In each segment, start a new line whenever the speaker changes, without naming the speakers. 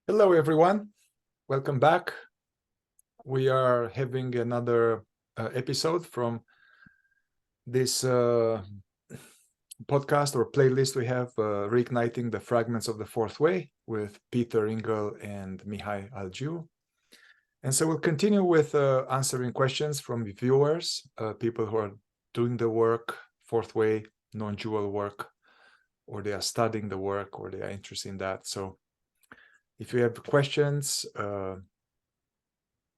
Hello, everyone. Welcome back. We are having another episode from this podcast or playlist we have, Reigniting the Fragments of the Fourth Way with Peter Ingle and Mihai Algiu. And so we'll continue with answering questions from viewers, people who are doing the work, Fourth Way, non-dual work, or they are studying the work, or they are interested in that. So if you have questions,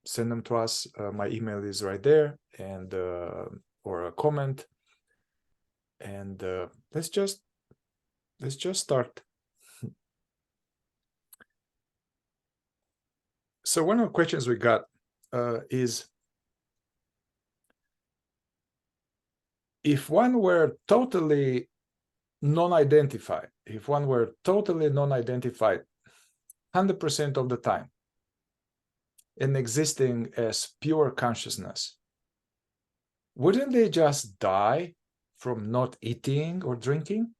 send them to us. My email is right there, and or a comment. And let's just start. So one of the questions we got is, if one were totally non-identified, 100% of the time, and existing as pure consciousness, wouldn't they just die from not eating or drinking?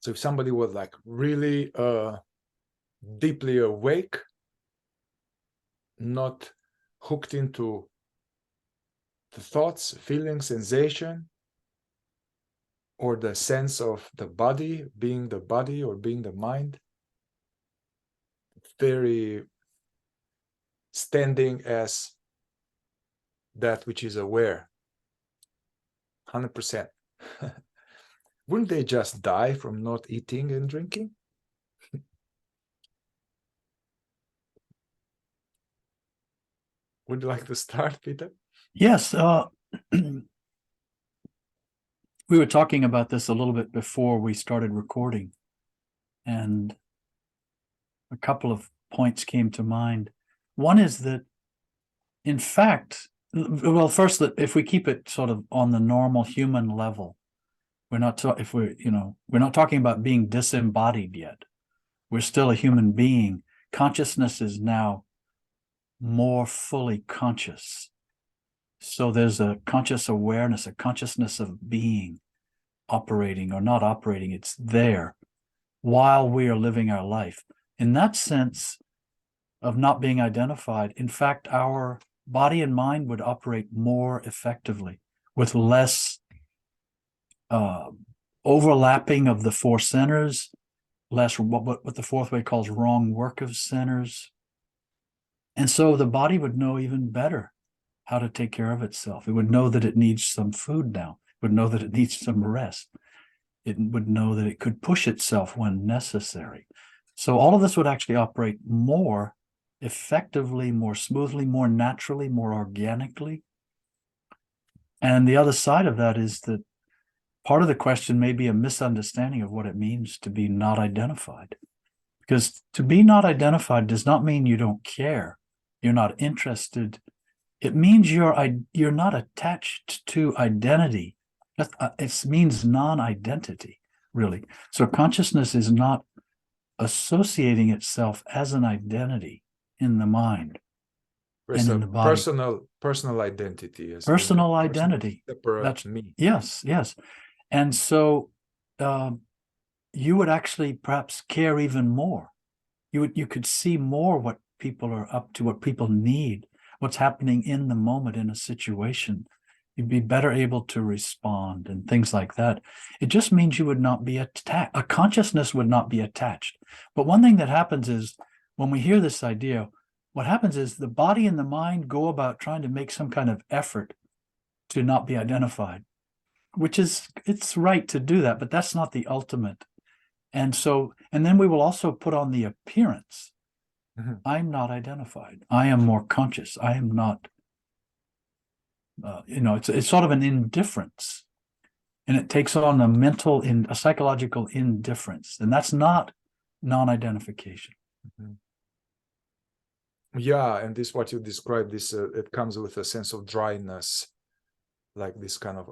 So if somebody was like really deeply awake, not hooked into the thoughts, feelings, sensation, or the sense of the body or being the mind, very standing as that which is aware, 100%. Wouldn't they just die from not eating and drinking? Would you like to start, Peter?
Yes. We were talking about this a little bit before we started recording, and a couple of points came to mind. One is that, in fact, well, first, that if we keep it sort of on the normal human level, we're not talking about being disembodied yet. We're still a human being. Consciousness is now more fully conscious. So there's a conscious awareness, a consciousness of being, operating or not operating. It's there while we are living our life. In that sense of not being identified, in fact, our body and mind would operate more effectively with less overlapping of the four centers, less what the fourth way calls wrong work of centers. And so the body would know even better how to take care of itself. It would know that it needs some food now. It would know that it needs some rest. It would know that it could push itself when necessary. So all of this would actually operate more effectively, more smoothly, more naturally, more organically. And the other side of that is that part of the question may be a misunderstanding of what it means to be not identified. Because to be not identified does not mean you don't care, you're not interested. It means you're not attached to identity. It means non-identity, really. So consciousness is not associating itself as an identity in the mind and in the body.
Personal identity. As
Personal identity.
Separate me.
Yes. And so you would actually perhaps care even more. You could see more what people are up to, what people need, what's happening in the moment in a situation. You'd be better able to respond and things like that. It just means you would not be attached. A consciousness would not be attached. But one thing that happens is when we hear this idea, what happens is the body and the mind go about trying to make some kind of effort to not be identified, which is, it's right to do that, but that's not the ultimate. And then we will also put on the appearance. Mm-hmm. I'm not identified. I am more conscious. I am not, it's sort of an indifference, and it takes on a psychological indifference, and that's not non-identification.
Mm-hmm. Yeah, and this, what you described, this it comes with a sense of dryness, like this kind of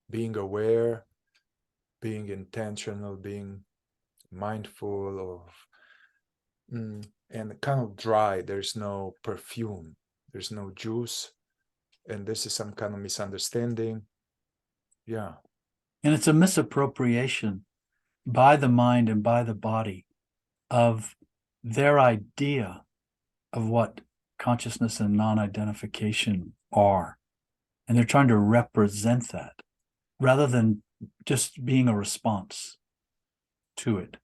being aware, being intentional, being mindful of, and kind of dry. There's no perfume, there's no juice, and this is some kind of misunderstanding. Yeah.
And it's a misappropriation by the mind and by the body of their idea of what consciousness and non-identification are. And they're trying to represent that rather than just being a response to it.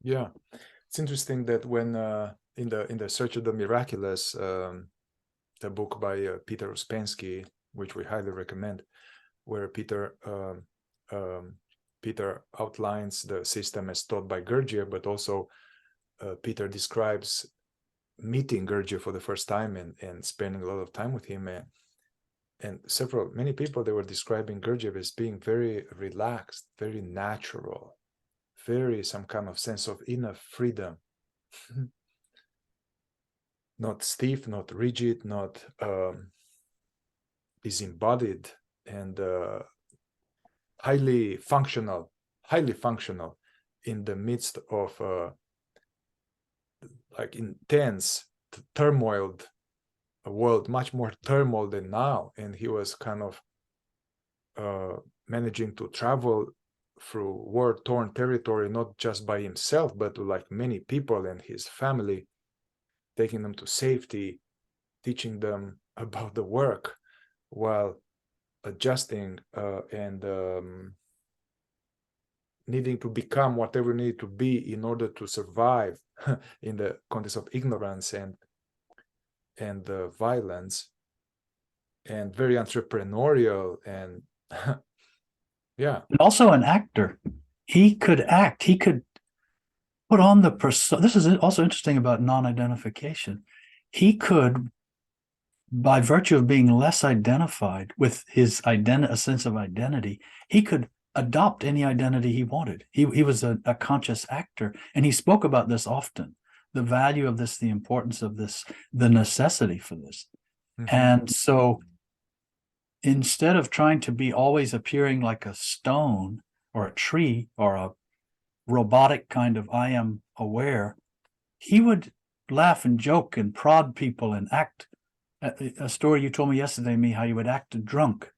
Yeah, it's interesting that when in the Search of the Miraculous, the book by Peter Uspensky, which we highly recommend, where Peter outlines the system as taught by Gurdjieff, but also Peter describes meeting Gurdjieff for the first time and spending a lot of time with him, and many people, they were describing Gurdjieff as being very relaxed, very natural, very some kind of sense of inner freedom. Not stiff, not rigid, not disembodied, and highly functional in the midst of like intense turmoiled a world, much more turmoil than now. And he was kind of managing to travel through war-torn territory, not just by himself, but to like many people and his family, taking them to safety, teaching them about the work while adjusting and needing to become whatever needed to be in order to survive in the context of ignorance and violence, and very entrepreneurial and yeah.
And also an actor. He could act. He could put on the persona. This is also interesting about non-identification. He could, by virtue of being less identified with his a sense of identity, he could adopt any identity he wanted. He was a conscious actor, and he spoke about this often, the value of this, the importance of this, the necessity for this. Mm-hmm. And so instead of trying to be always appearing like a stone or a tree or a robotic kind of I am aware, he would laugh and joke and prod people and act. A story you told me yesterday, Mihai, he would act drunk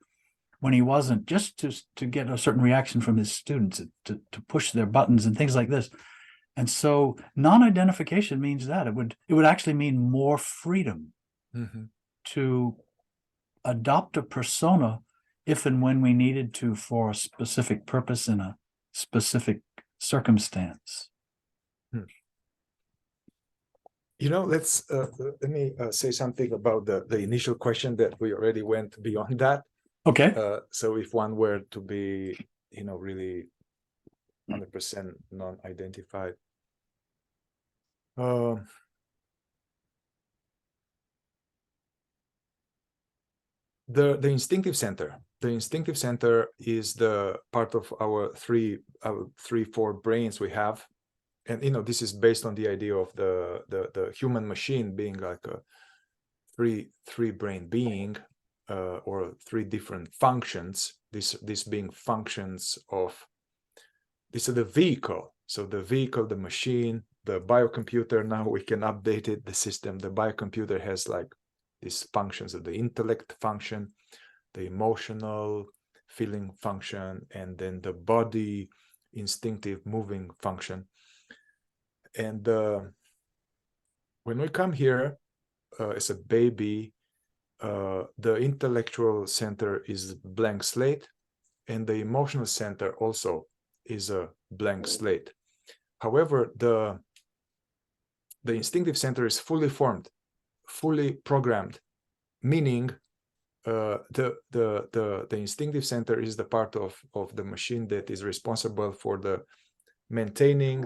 when he wasn't, just to get a certain reaction from his students, to push their buttons and things like this. And so non-identification means that it would actually mean more freedom to adopt a persona if and when we needed to for a specific purpose in a specific circumstance.
You know, let me say something about the initial question that we already went beyond that.
Okay.
So if one were to be, really 100% non-identified, the instinctive center. The instinctive center is the part of our four brains we have. And this is based on the idea of the human machine being like a three brain being, or three different functions. This being functions of, this is the vehicle. So the vehicle, the machine, the biocomputer. Now we can update it. The system, the biocomputer has like these functions of the intellect function, the emotional feeling function, and then the body instinctive moving function. And when we come here as a baby, the intellectual center is blank slate, and the emotional center also is a blank slate. However, the instinctive center is fully formed, fully programmed, meaning the instinctive center is the part of the machine that is responsible for the maintaining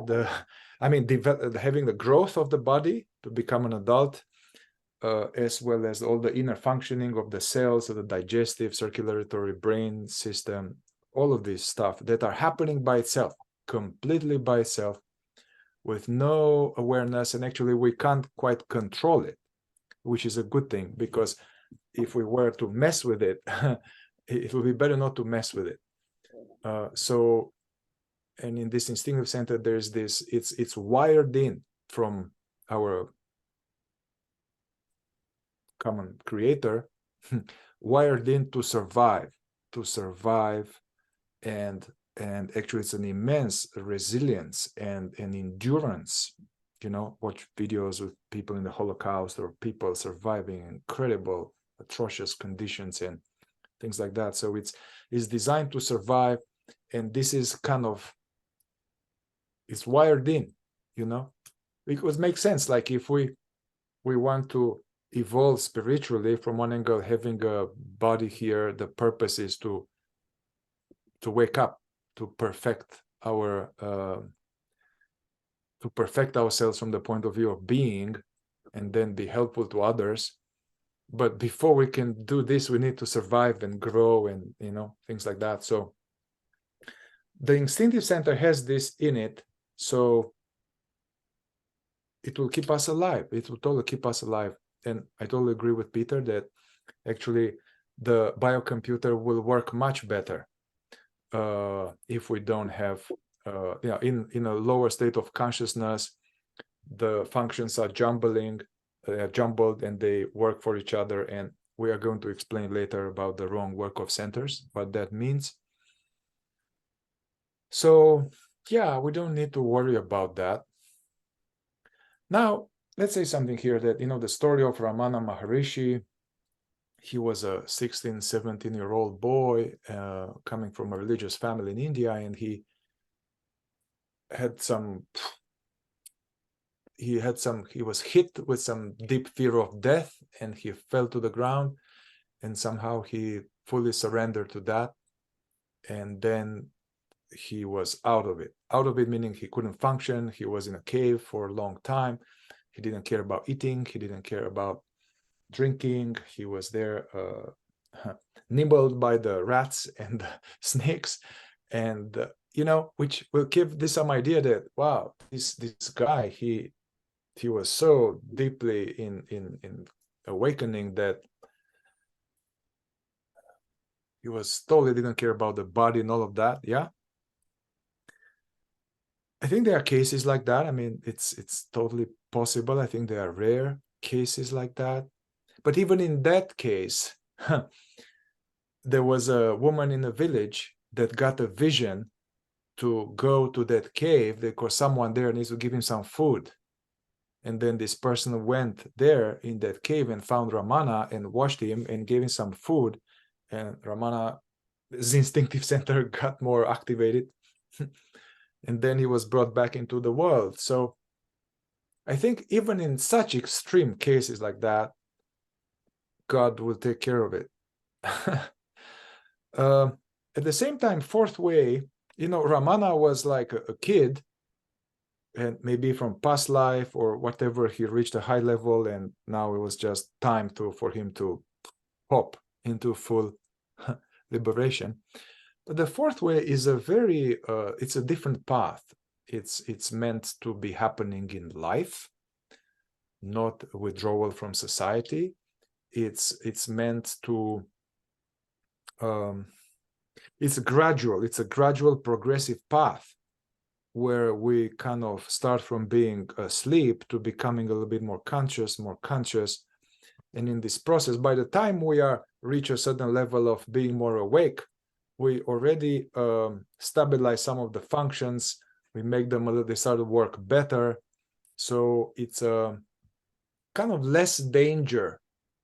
having the growth of the body to become an adult, as well as all the inner functioning of the cells of the digestive, circulatory, brain system, all of this stuff that are happening by itself, completely by itself, with no awareness. And actually we can't quite control it, which is a good thing, because if we were to mess with it, it would be better not to mess with it. And in this instinctive center, there's this, it's wired in from our common creator, wired in to survive to survive, and actually it's an immense resilience and endurance. Watch videos with people in the Holocaust or people surviving incredible, atrocious conditions and things like that. So it's designed to survive, and this is kind of, it's wired in, it would make sense. Like if we want to evolve spiritually, from one angle, having a body here, the purpose is to wake up, to perfect ourselves from the point of view of being, and then be helpful to others. But before we can do this, we need to survive and grow, and things like that. So the instinctive center has this in it, so it will keep us alive. It will totally keep us alive. And I totally agree with Peter that actually the biocomputer will work much better if we don't have, in a lower state of consciousness, the functions are jumbled, and they work for each other. And we are going to explain later about the wrong work of centers, what that means. So yeah, we don't need to worry about that. Now, let's say something here that, the story of Ramana Maharishi. He was a 16, 17-year-old boy coming from a religious family in India, and he was hit with some deep fear of death, and he fell to the ground, and somehow he fully surrendered to that. And then he was out of it meaning he couldn't function. He was in a cave for a long time. He didn't care about eating. He didn't care about drinking. He was there nibbled by the rats and the snakes, and which will give this some idea that, wow, this guy, he was so deeply in awakening that he was totally didn't care about the body and all of that. Yeah, I think there are cases like that. I mean, it's totally possible. I think there are rare cases like that. But even in that case, there was a woman in a village that got a vision to go to that cave because someone there needs to give him some food. And then this person went there in that cave and found Ramana and washed him and gave him some food. And Ramana's instinctive center got more activated. And then he was brought back into the world. So I think even in such extreme cases like that, God will take care of it. At the same time, fourth way, Ramana was like a kid, and maybe from past life or whatever, he reached a high level, and now it was just time for him to hop into full liberation. But the fourth way is it's a different path. It's meant to be happening in life, not withdrawal from society. It's meant to it's a gradual progressive path where we kind of start from being asleep to becoming a little bit more conscious. And in this process, by the time we reach a certain level of being more awake, we already stabilize some of the functions. We make them they start to work better. So it's a kind of less danger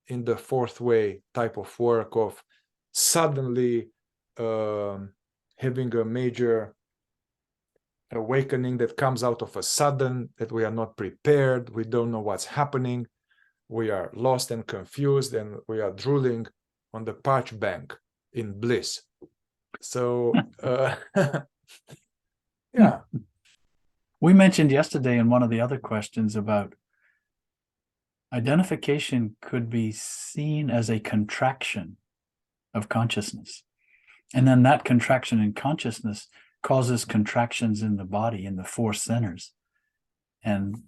in the fourth way type of work of suddenly having a major awakening that comes out of a sudden, that we are not prepared. We don't know what's happening. We are lost and confused, and we are drooling on the parch bank in bliss. So yeah.
We mentioned yesterday in one of the other questions about identification could be seen as a contraction of consciousness. And then that contraction in consciousness causes contractions in the body, in the four centers. And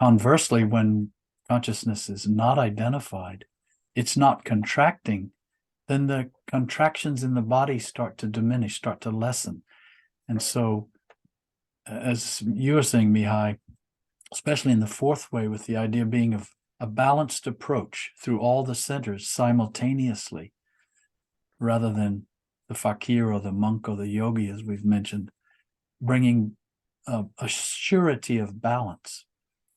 conversely, when consciousness is not identified, it's not contracting, then the contractions in the body start to diminish, start to lessen. And so, as you were saying, Mihai, especially in the fourth way, with the idea being of a balanced approach through all the centers simultaneously, rather than the fakir or the monk or the yogi, as we've mentioned, bringing a surety of balance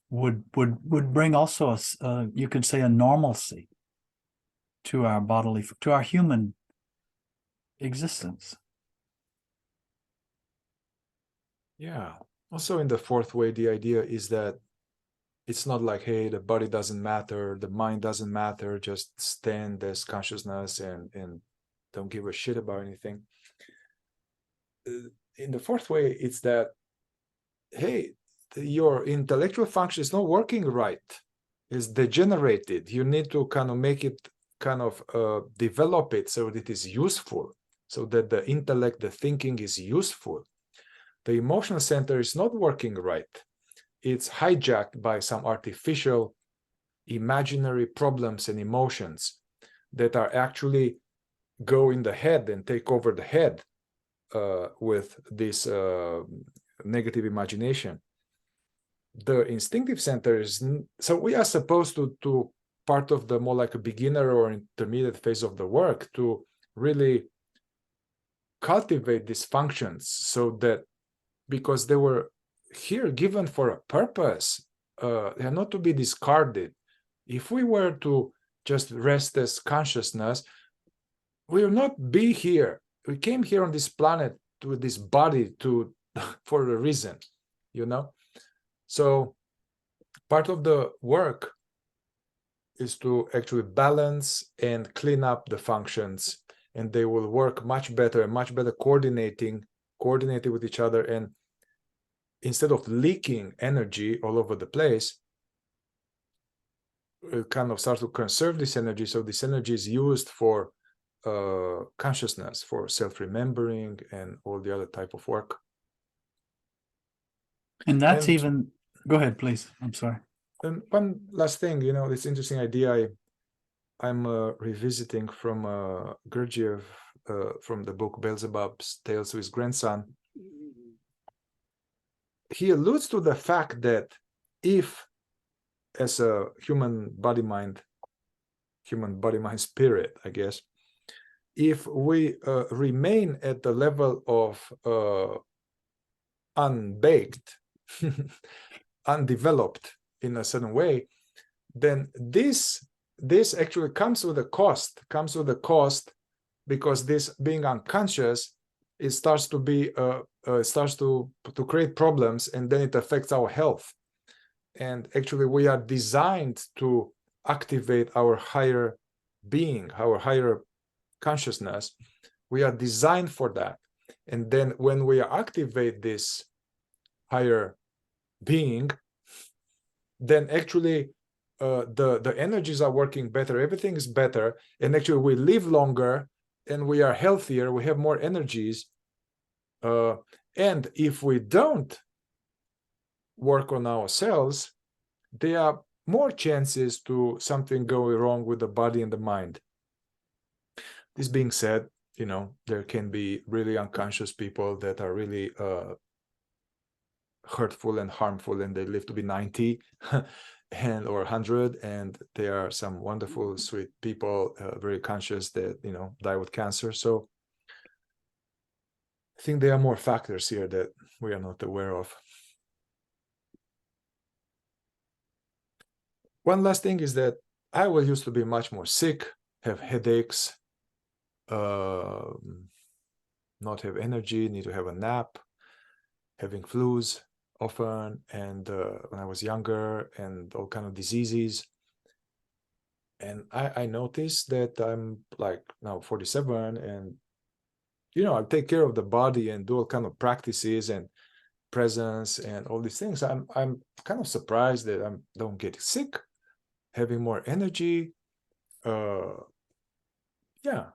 would bring also you could say a normalcy to our bodily, to our human existence.
Yeah. Also in the fourth way, the idea is that it's not like, hey, the body doesn't matter, the mind doesn't matter, just stand as consciousness and don't give a shit about anything. In the fourth way, it's that, hey, your intellectual function is not working right. It's degenerated. You need to kind of make it kind of develop it so that it is useful, so that the intellect, the thinking is useful. The emotional center is not working right. It's hijacked by some artificial imaginary problems and emotions that are actually go in the head and take over the head with this negative imagination. The instinctive center is, so we are supposed to part of the more like a beginner or intermediate phase of the work to really cultivate these functions, so that, because they were here given for a purpose, they are not to be discarded. If we were to just rest as consciousness, we will not be here. We came here on this planet with this body to for a reason, you know. So part of the work is to actually balance and clean up the functions, and they will work much better coordinated with each other. And instead of leaking energy all over the place, it kind of start to conserve this energy. So this energy is used for consciousness, for self-remembering and all the other type of work.
And that's even, go ahead, please. I'm sorry.
And one last thing, you know, this interesting idea I'm revisiting from Gurdjieff, from the book Beelzebub's Tales to His Grandson. He alludes to the fact that if, as a human body mind spirit, I guess, if we remain at the level of unbaked, undeveloped in a certain way, then this actually comes with a cost. Because this being unconscious, it starts to be starts to create problems, and then it affects our health. And actually, we are designed to activate our higher being, our higher consciousness. We are designed for that. And then when we activate this higher being, then actually the energies are working better, everything is better, and actually we live longer and we are healthier, we have more energies. And if we don't work on ourselves, there are more chances to something going wrong with the body and the mind. This being said, you know, there can be really unconscious people that are really hurtful and harmful, and they live to be 90 and or 100, and there are some wonderful, sweet people, very conscious, that, you know, die with cancer. So I think there are more factors here that we are not aware of. One last thing is that I will used to be much more sick, have headaches, not have energy, need to have a nap, having flus often, and when I was younger, and all kind of diseases. And I noticed that I'm like now 47, and, you know, I take care of the body and do all kind of practices and presence and all these things. I'm kind of surprised that I don't get sick, having more energy. Yeah,